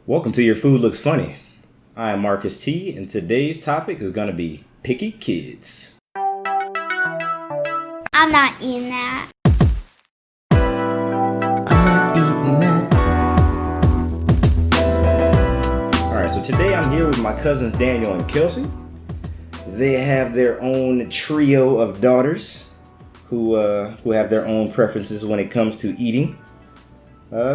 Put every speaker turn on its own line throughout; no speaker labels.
Welcome to Your Food Looks Funny. I am Marcus T, and today's topic is going to be picky kids.
I'm not eating that.
I'm not eating that. Alright, so today I'm here with my cousins Daniel and Kelsey. They have their own trio of daughters who have their own preferences when it comes to eating.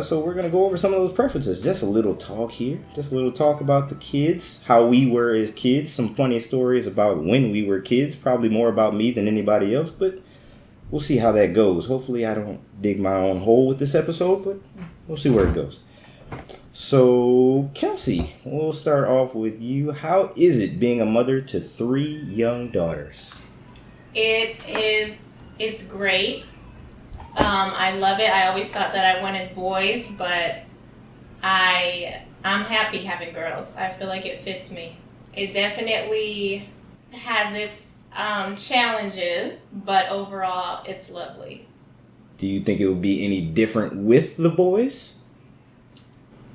So we're going to go over some of those preferences. Just a little talk here. Just a little talk about the kids, how we were as kids. Some funny stories about when we were kids. Probably more about me than anybody else, but we'll see how that goes. Hopefully I don't dig my own hole with this episode, but we'll see where it goes. So, Kelsey, we'll start off with you. How is it being a mother to 3 young daughters?
It's great. I love it. I always thought that I wanted boys, but I'm happy having girls. I feel like it fits me. It definitely has its challenges, but overall, it's lovely.
Do you think it would be any different with the boys?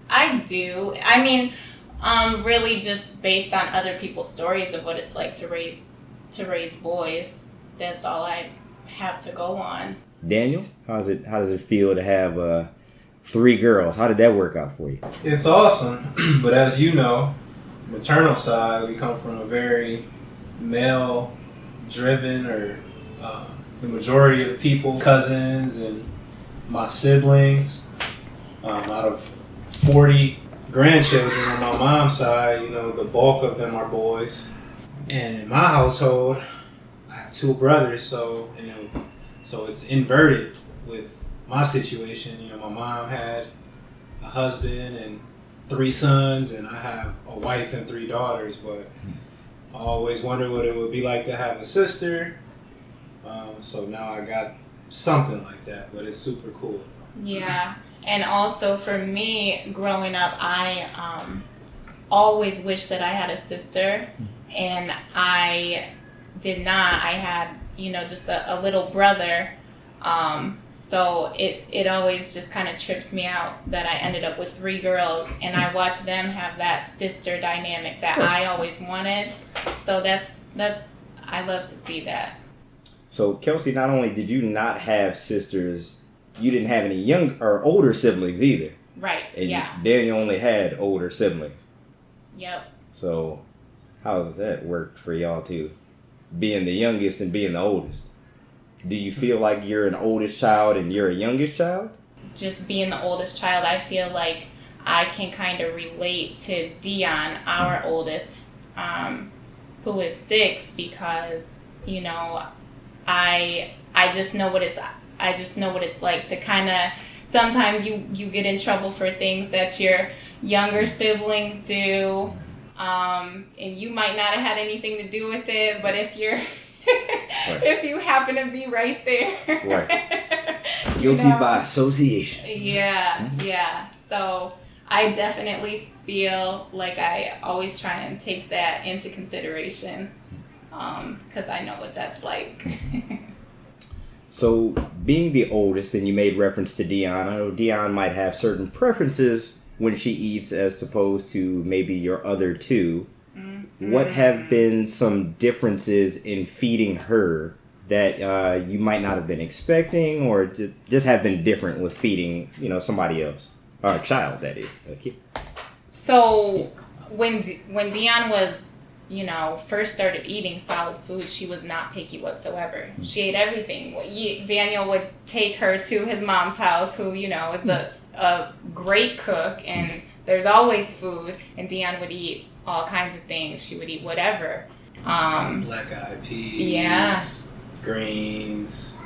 I do. I mean, really just based on other people's stories of what it's like to raise boys. That's all I have to go on.
Daniel, how does it feel to have 3 girls? How did that work out for you?
It's awesome, but as you know, maternal side, we come from a very male-driven, or the majority of people, cousins and my siblings, out of 40 grandchildren on my mom's side, the bulk of them are boys. And in my household, I have 2 brothers, so it's inverted with my situation. My mom had a husband and 3 sons, and I have a wife and 3 daughters, but I always wondered what it would be like to have a sister. So now I got something like that, but it's super cool.
Yeah, and also for me, growing up, I always wished that I had a sister, and I did not. I had just a little brother. So it always just kind of trips me out that I ended up with 3 girls, and I watched them have that sister dynamic that I always wanted. So that's I love to see that.
So Kelsey, not only did you not have sisters, you didn't have any young or older siblings either.
Right.
And
yeah.
Daniel only had older siblings.
Yep.
So how does that work for y'all too? Being the youngest and being the oldest. Do you feel like you're an oldest child and you're a youngest child?
Just being the oldest child, I feel like I can kind of relate to Dion, our oldest, who is 6, because I just know what it's like to kind of, sometimes you get in trouble for things that your younger siblings do. And you might not have had anything to do with it, but if you're right. If you happen to be right there,
right. Guilty by association.
Yeah. So I definitely feel like I always try and take that into consideration, because I know what that's like.
So being the oldest, and you made reference to Dion, I know Dion might have certain preferences when she eats as opposed to maybe your other 2. Mm-hmm. What have been some differences in feeding her that you might not have been expecting, or just have been different with feeding, somebody else, or a child, that is, a kid?
So when Dion was, first started eating solid food, she was not picky whatsoever. Mm-hmm. She ate everything. Daniel would take her to his mom's house, who, is a great cook, and there's always food, and Dion would eat all kinds of things. She would eat whatever.
Black-eyed peas, greens,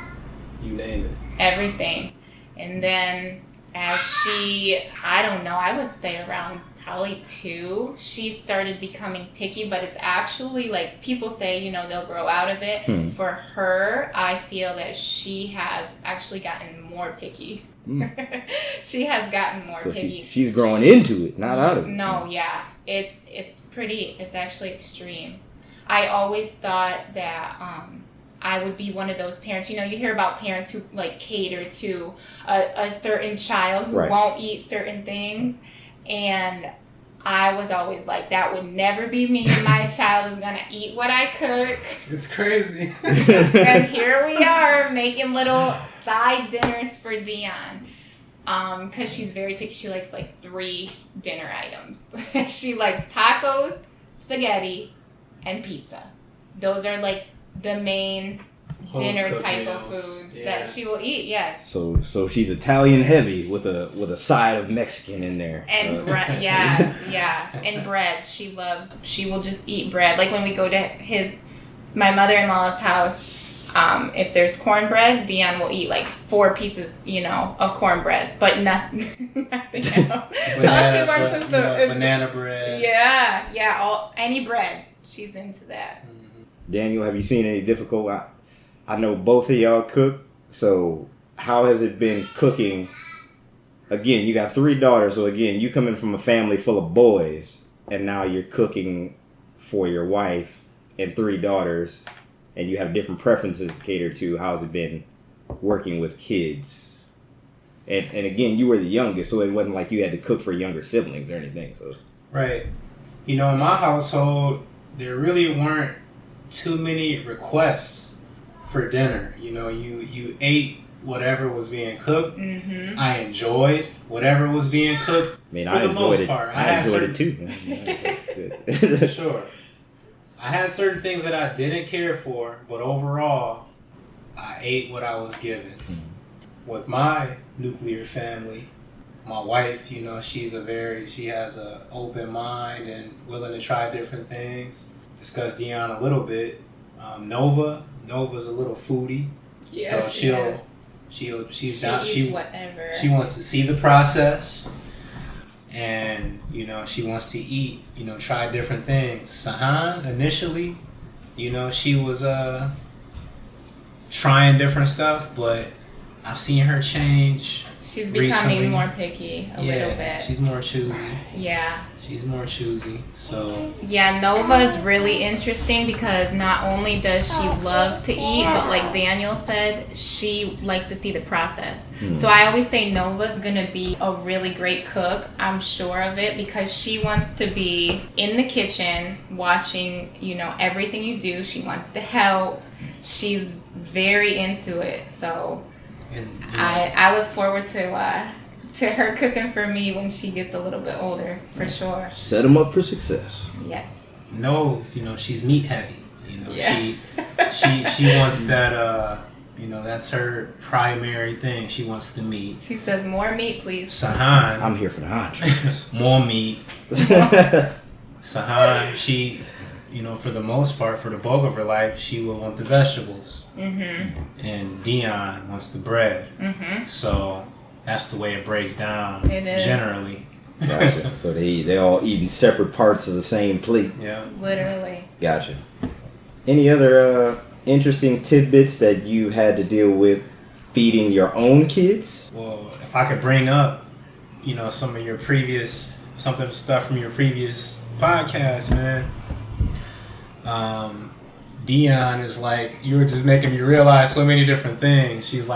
you name it.
Everything. And then as I would say around probably 2, she started becoming picky, but it's actually like people say, they'll grow out of it. For her, I feel that she has actually gotten more picky. She has gotten more picky.
She's growing into it, not out of it.
No, yeah. It's actually extreme. I always thought that I would be one of those parents. You hear about parents who like cater to a certain child who
right.
won't eat certain things. And I was always like, that would never be me. My child is going to eat what I cook.
It's crazy.
And here we are making little side dinners for Dion. Because she's very picky. She likes like 3 dinner items. She likes tacos, spaghetti, and pizza. Those are like the main dinner type of foods that she will eat. Yes.
So she's Italian heavy with a side of Mexican in there.
And bread, yeah, and bread. She will just eat bread. Like when we go to my mother-in-law's house, if there's cornbread, Dion will eat like 4 pieces, of cornbread, but nothing else.
Banana bread.
Yeah, any bread. She's into that.
Daniel, have you seen any difficult? I know both of y'all cook, so how has it been cooking? Again, you got 3 daughters, so again, you come in from a family full of boys, and now you're cooking for your wife and 3 daughters, and you have different preferences to cater to. How's it been working with kids? And again, you were the youngest, so it wasn't like you had to cook for younger siblings or anything. So
right. In my household, there really weren't too many requests for dinner. You ate whatever was being cooked. Mm-hmm. I enjoyed whatever was being cooked.
I enjoyed it. I enjoyed it too.
For sure. I had certain things that I didn't care for, but overall, I ate what I was given. Mm-hmm. With my nuclear family, my wife, she has a open mind and willing to try different things. Discuss Dion a little bit. Nova's a little foodie,
yes,
so she's down. She
whatever.
She wants to see the process, and she wants to eat. Try different things. Sahan initially, she was trying different stuff, but I've seen her change.
She's becoming
recently.
More picky a little bit.
She's more choosy.
Yeah.
She's more choosy. So.
Yeah, Nova's really interesting because not only does she love to eat, but like Daniel said, she likes to see the process. So I always say Nova's gonna be a really great cook. I'm sure of it because she wants to be in the kitchen watching, everything you do. She wants to help. She's very into it. So. And I look forward to her cooking for me when she gets a little bit older, for sure.
Set them up for success.
Yes.
No, she's meat heavy. She wants that. That's her primary thing. She wants the meat.
She says, "More meat, please."
Sahan,
I'm here for the entrees.
More meat. Sahan, she. For the most part, for the bulk of her life, she will want the vegetables. Mm-hmm. And Dion wants the bread. Mm-hmm. So that's the way it breaks down.
It is.
Generally.
Gotcha. So they all eating separate parts of the same plate.
Yeah.
Literally.
Gotcha. Any other interesting tidbits that you had to deal with feeding your own kids?
Well, if I could bring up, some of your stuff from your previous podcast, man. Dion is like, you were just making me realize so many different things. She's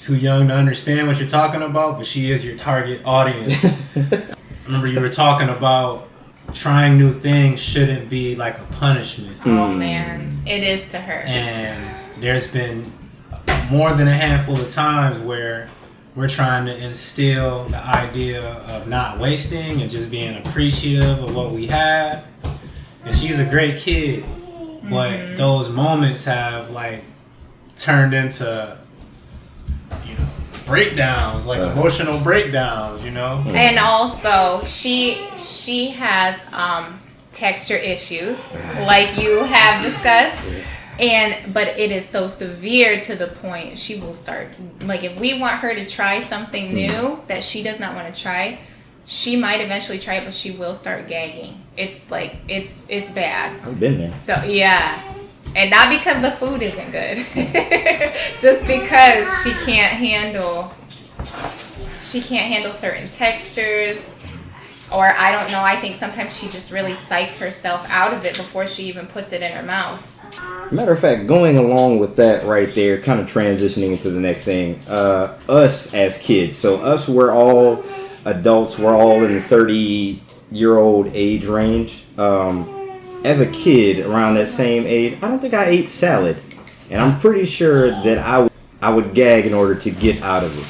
too young to understand what you're talking about, but she is your target audience. I remember you were talking about trying new things shouldn't be like a punishment.
Oh man, it is to her.
And there's been more than a handful of times where we're trying to instill the idea of not wasting and just being appreciative of what we have. And she's a great kid, but those moments have turned into breakdowns, emotional breakdowns,
And also she has texture issues, like you have discussed. But it is so severe to the point she will start, if we want her to try something new that she does not want to try, she might eventually try it, but she will start gagging. It's it's bad.
I've been there.
So yeah, and not because the food isn't good, just because she can't handle certain textures, or I don't know. I think sometimes she just really psychs herself out of it before she even puts it in her mouth.
Matter of fact, going along with that right there, kind of transitioning into the next thing, us as kids. So us, we're all adults were all in the 30-year-old age range. As a kid, around that same age, I don't think I ate salad. And I'm pretty sure that I would gag in order to get out of it.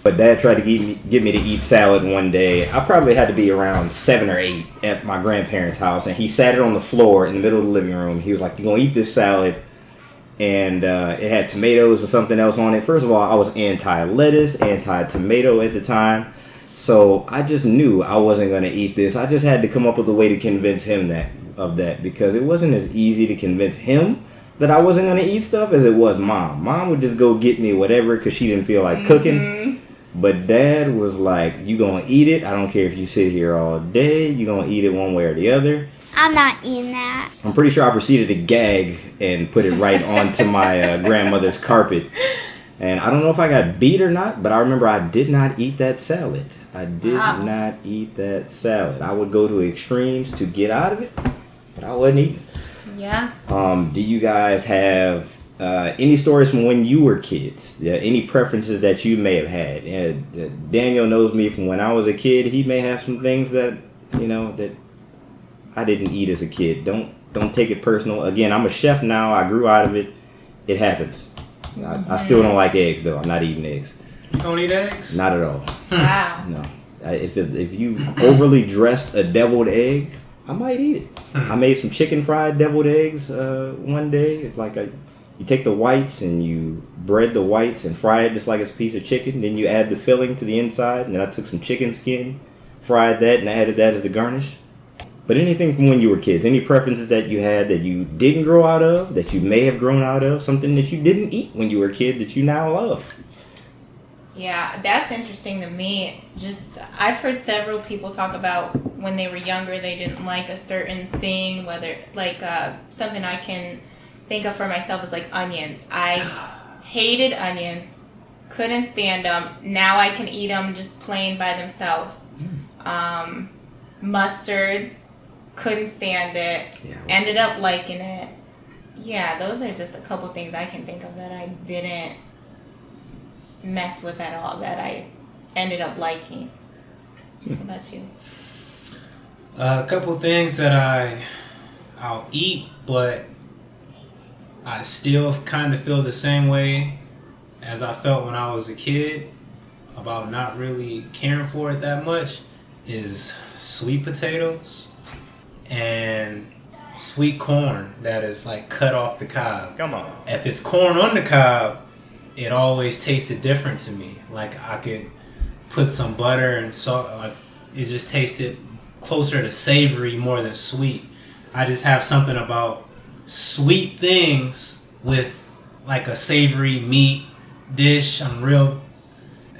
But Dad tried to get me to eat salad one day. I probably had to be around 7 or 8 at my grandparents' house. And he sat it on the floor in the middle of the living room. He was like, "You're going to eat this salad." And it had tomatoes or something else on it. First of all, I was anti-lettuce, anti-tomato at the time. So I just knew I wasn't going to eat this. I just had to come up with a way to convince him of that. Because it wasn't as easy to convince him that I wasn't going to eat stuff as it was Mom. Mom would just go get me whatever because she didn't feel like cooking. But Dad was like, "You gonna eat it? I don't care if you sit here all day. You gonna eat it one way or the other."
I'm not eating that.
I'm pretty sure I proceeded to gag and put it right onto my grandmother's carpet. And I don't know if I got beat or not, but I remember I did not eat that salad. I did not eat that salad. I would go to extremes to get out of it, but I wasn't eating it.
Yeah.
Do you guys have any stories from when you were kids? Any preferences that you may have had? Daniel knows me from when I was a kid. He may have some things that that I didn't eat as a kid. Don't take it personal. Again, I'm a chef now. I grew out of it. It happens. I still don't like eggs though. I'm not eating eggs.
You don't eat eggs?
Not at all.
Wow.
No. If you overly dressed a deviled egg, I might eat it. I made some chicken fried deviled eggs one day. It's like you take the whites and you bread the whites and fry it just like it's a piece of chicken. Then you add the filling to the inside. And then I took some chicken skin, fried that, and added that as the garnish. But anything from when you were kids, any preferences that you had that you didn't grow out of, that you may have grown out of, something that you didn't eat when you were a kid that you now love?
Yeah, that's interesting to me. I've heard several people talk about when they were younger, they didn't like a certain thing, whether something I can think of for myself is like onions. I hated onions, couldn't stand them. Now I can eat them just plain by themselves. Mustard, couldn't stand it. Yeah. Ended up liking it. Yeah, those are just a couple things I can think of that I didn't mess with at all, that I ended up liking. What about you?
A couple things that I'll eat, but I still kind of feel the same way as I felt when I was a kid about not really caring for it that much, is sweet potatoes and sweet corn that is like cut off the cob.
Come on.
If it's corn on the cob, it always tasted different to me. Like I could put some butter and salt, like it just tasted closer to savory more than sweet. I just have something about sweet things with like a savory meat dish.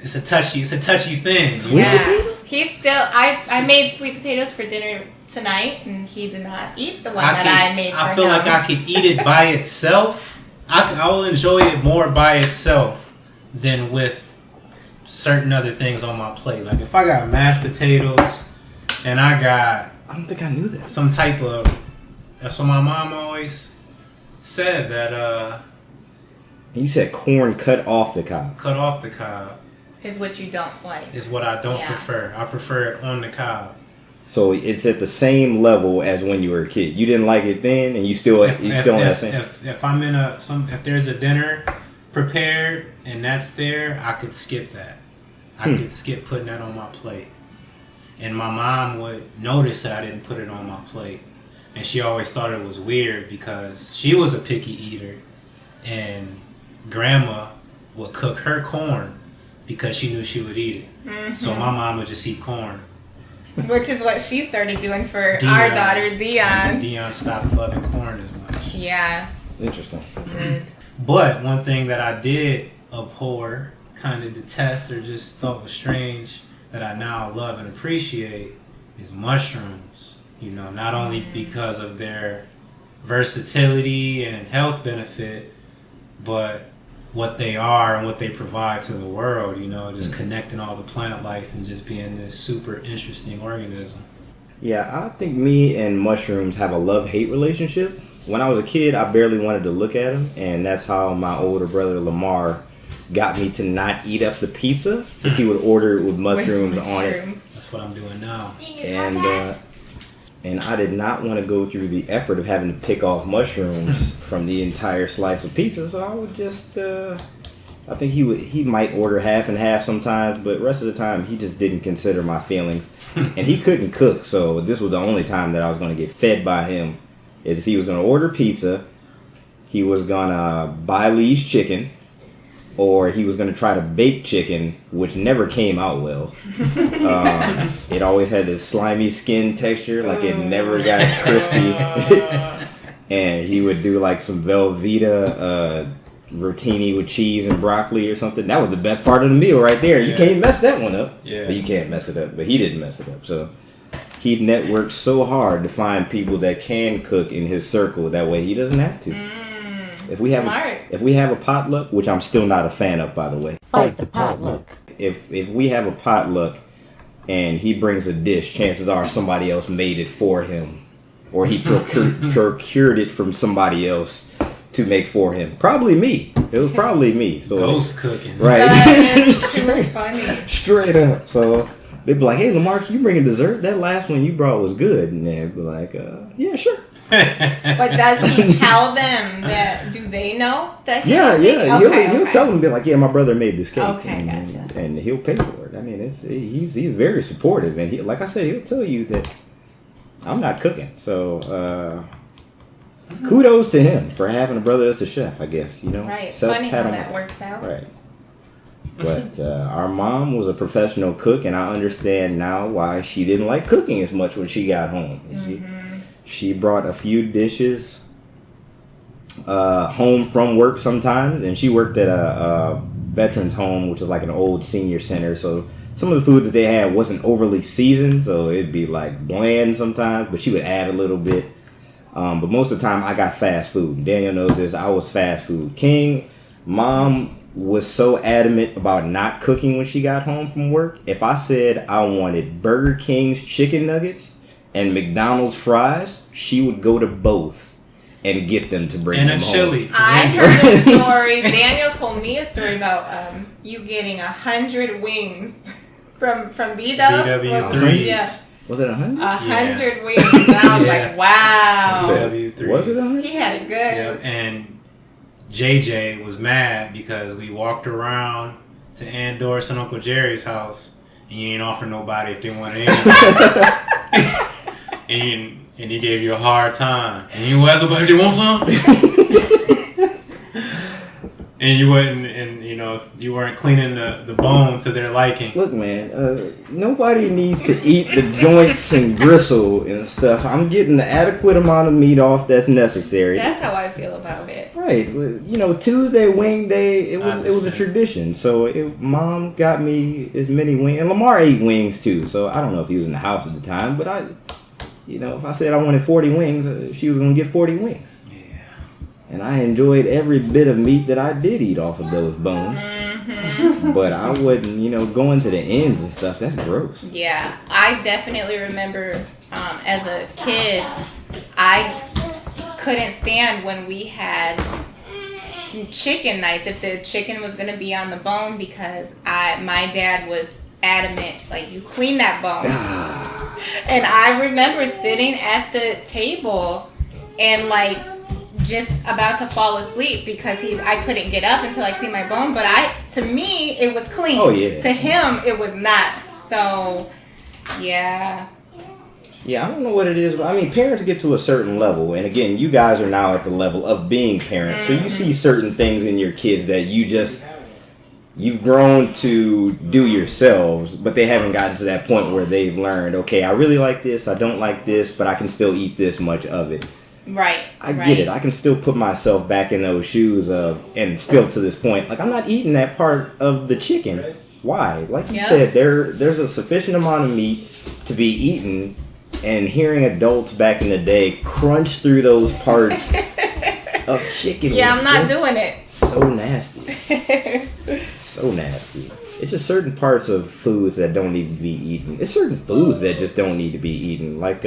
It's a touchy thing.
Yeah. I made sweet potatoes for dinner tonight, and he did not eat the one I made for him.
I feel like I could eat it by itself. I will enjoy it more by itself than with certain other things on my plate. Like if I got mashed potatoes and I
don't think I knew that.
Some type of, that's what my mom always said, that
you said corn cut off the cob.
Cut off the cob.
Is what you don't like.
Is what I don't prefer. I prefer it on the cob.
So it's at the same level as when you were a kid. You didn't like it then, and you still on that same.
If I'm in if there's a dinner prepared and that's there, I could skip that. I could skip putting that on my plate. And my mom would notice that I didn't put it on my plate, and she always thought it was weird because she was a picky eater, and Grandma would cook her corn because she knew she would eat it. Mm-hmm. So my mom would just eat corn.
Which is what she started doing for our daughter, Dion.
Dion stopped loving corn as much.
Yeah.
Interesting.
But one thing that I did abhor, kind of detest, or just thought was strange, that I now love and appreciate is mushrooms. You know, not only because of their versatility and health benefit, but what they are and what they provide to the world, you know, just connecting all the plant life and just being this super interesting organism.
Yeah, I think me and mushrooms have a love-hate relationship. When I was a kid, I barely wanted to look at them, and that's how my older brother Lamar got me to not eat up the pizza because he would order it with mushrooms on it.
That's what I'm doing now.
And I did not want to go through the effort of having to pick off mushrooms from the entire slice of pizza, so I would just I think he might order half and half sometimes, but the rest of the time he just didn't consider my feelings. And he couldn't cook, so this was the only time that I was going to get fed by him, is if he was going to order pizza, he was going to buy Lee's chicken, or he was going to try to bake chicken, which never came out well. It always had this slimy skin texture, like it never got crispy. And he would do like some Velveeta rotini with cheese and broccoli or something. That was the best part of the meal right there. You can't mess that one up.
Yeah.
But you can't mess it up. But he didn't mess it up. So he networked so hard to find people that can cook in his circle. That way he doesn't have to. If we have a potluck, which I'm still not a fan of, by the way.
Fight the potluck.
If we have a potluck and he brings a dish, chances are somebody else made it for him, or he procured it from somebody else to make for him. Probably me. It was probably me. So
ghost cooking.
Right.
That is too funny.
Straight up. So they'd be like, "Hey, Lamar, can you bring a dessert? That last one you brought was good." And they'd be like, "Yeah, sure."
But does he tell them that? Do they know that?
Yeah.
Okay,
He'll tell them, be like, "Yeah, my brother made this cake."
Okay, gotcha.
And he'll pay for it. I mean, he's very supportive, and he, like I said, he'll tell you that I'm not cooking. So kudos to him for having a brother that's a chef. I guess, you know.
Right. Funny how that works out.
Right. But our mom was a professional cook, and I understand now why she didn't like cooking as much when she got home. She brought a few dishes home from work sometimes, and she worked at a veterans home, which is like an old senior center. So some of the food that they had wasn't overly seasoned, so it'd be like bland sometimes, but she would add a little bit. But most of the time I got fast food. Daniel knows this. I was fast food king. Mom was so adamant about not cooking when she got home from work. If I said I wanted Burger King's chicken nuggets and McDonald's fries, she would go to both and get them to bring them home.
And a chili.
I heard a story. Daniel told me a story about you getting 100 wings from B-Dubs.
BW3s.
Yeah.
Was it 100?
100 wings. And I was like, wow.
BW3s.
Was it 100?
He had it good.
Yep. And JJ was mad because we walked around to Aunt Doris and Uncle Jerry's house, and you ain't offer nobody if they wanted anything. and he gave you a hard time. And you asked nobody if they want some? And you wouldn't, and you weren't cleaning the bone to their liking.
Look, man, nobody needs to eat the joints and gristle and stuff. I'm getting the adequate amount of meat off that's necessary.
That's how I feel about it.
Right. Tuesday wing day, it was a tradition. So Mom got me as many wings, and Lamar ate wings too. So I don't know if he was in the house at the time, but if I said I wanted 40 wings, she was gonna get 40 wings. And I enjoyed every bit of meat that I did eat off of those bones. But I wouldn't, going to the ends and stuff, that's gross.
Yeah, I definitely remember as a kid, I couldn't stand when we had chicken nights, if the chicken was going to be on the bone, because my dad was adamant, like, you clean that bone. And I remember sitting at the table and, like, just about to fall asleep because I couldn't get up until I cleaned my bone, but to me it was clean.
Oh yeah.
To him it was not. So yeah.
Yeah, I don't know what it is, but I mean, parents get to a certain level, and again, you guys are now at the level of being parents, so you see certain things in your kids that you've grown to do yourselves, but they haven't gotten to that point where they've learned, okay, I really like this, I don't like this, but I can still eat this much of it.
Right.
I get it. I can still put myself back in those shoes and still to this point, like, I'm not eating that part of the chicken. Why? Like you said, there's a sufficient amount of meat to be eaten, and hearing adults back in the day crunch through those parts of chicken.
Yeah, I'm not doing it.
So nasty. So nasty. It's just certain parts of foods that don't need to be eaten. It's certain foods that just don't need to be eaten. Like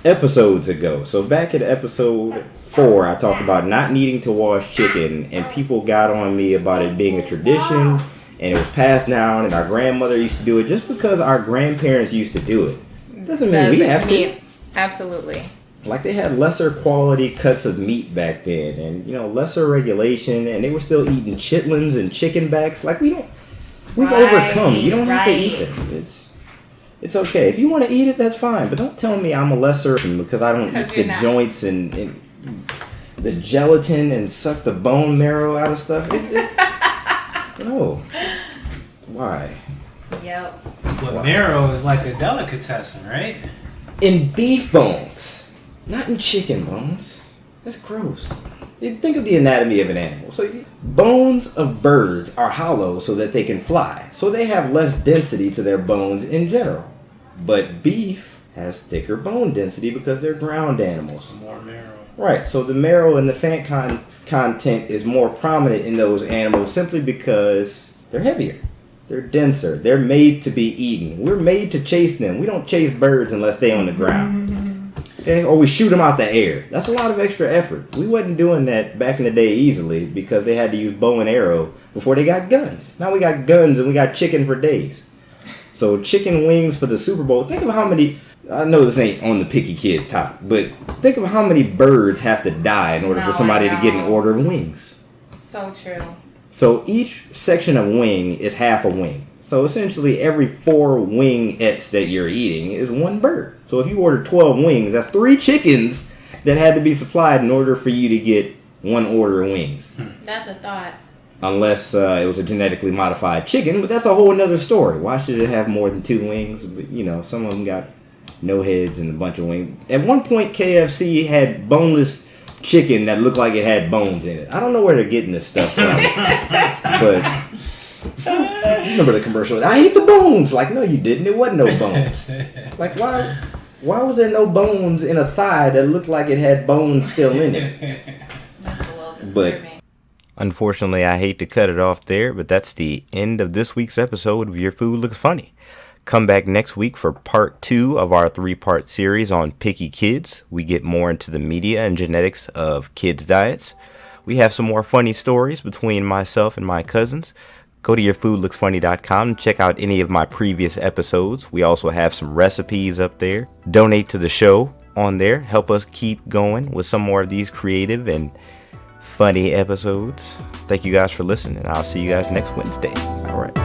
episodes ago. So back in episode 4, I talked about not needing to wash chicken, and people got on me about it being a tradition, and it was passed down, and our grandmother used to do it just because our grandparents used to do it. Doesn't mean we have to.
Absolutely.
Like, they had lesser quality cuts of meat back then, and lesser regulation, and they were still eating chitlins and chicken backs. Like, we've overcome. You don't have to eat them. It's okay. If you want to eat it, that's fine. But don't tell me I'm a lesser because I don't eat the joints and the gelatin and suck the bone marrow out of stuff. No. Why?
Yep.
But marrow is like a delicatessen, right?
In beef bones. Not in chicken bones. That's gross. Think of the anatomy of an animal. So bones of birds are hollow so that they can fly. So they have less density to their bones in general. But beef has thicker bone density because they're ground animals.
More marrow.
Right. So the marrow and the fat content is more prominent in those animals simply because they're heavier. They're denser. They're made to be eaten. We're made to chase them. We don't chase birds unless they're on the ground. Okay? Or we shoot them out the air. That's a lot of extra effort. We wasn't doing that back in the day easily because they had to use bow and arrow before they got guns. Now we got guns and we got chicken for days. So chicken wings for the Super Bowl. Think of how many... I know this ain't on the picky kids topic, but think of how many birds have to die in order for somebody to get an order of wings.
So true.
So each section of wing is half a wing. So essentially every 4 wingettes that you're eating is 1 bird. So if you order 12 wings, that's 3 chickens that had to be supplied in order for you to get 1 order of wings.
That's a thought.
Unless it was a genetically modified chicken, but that's a whole another story. Why should it have more than 2 wings? But, some of them got no heads and a bunch of wings. At one point, KFC had boneless chicken that looked like it had bones in it. I don't know where they're getting this stuff from. But you remember the commercial? I ate the bones. Like, no, you didn't. It wasn't no bones. Like, why was there no bones in a thigh that looked like it had bones still in it?
That's a little disturbing.
But unfortunately, I hate to cut it off there, but that's the end of this week's episode of Your Food Looks Funny. Come back next week for part 2 of our 3-part series on picky kids. We get more into the media and genetics of kids' diets. We have some more funny stories between myself and my cousins. Go to yourfoodlooksfunny.com and check out any of my previous episodes. We also have some recipes up there. Donate to the show on there. Help us keep going with some more of these creative and funny episodes. Thank you guys for listening. I'll see you guys next Wednesday. All right.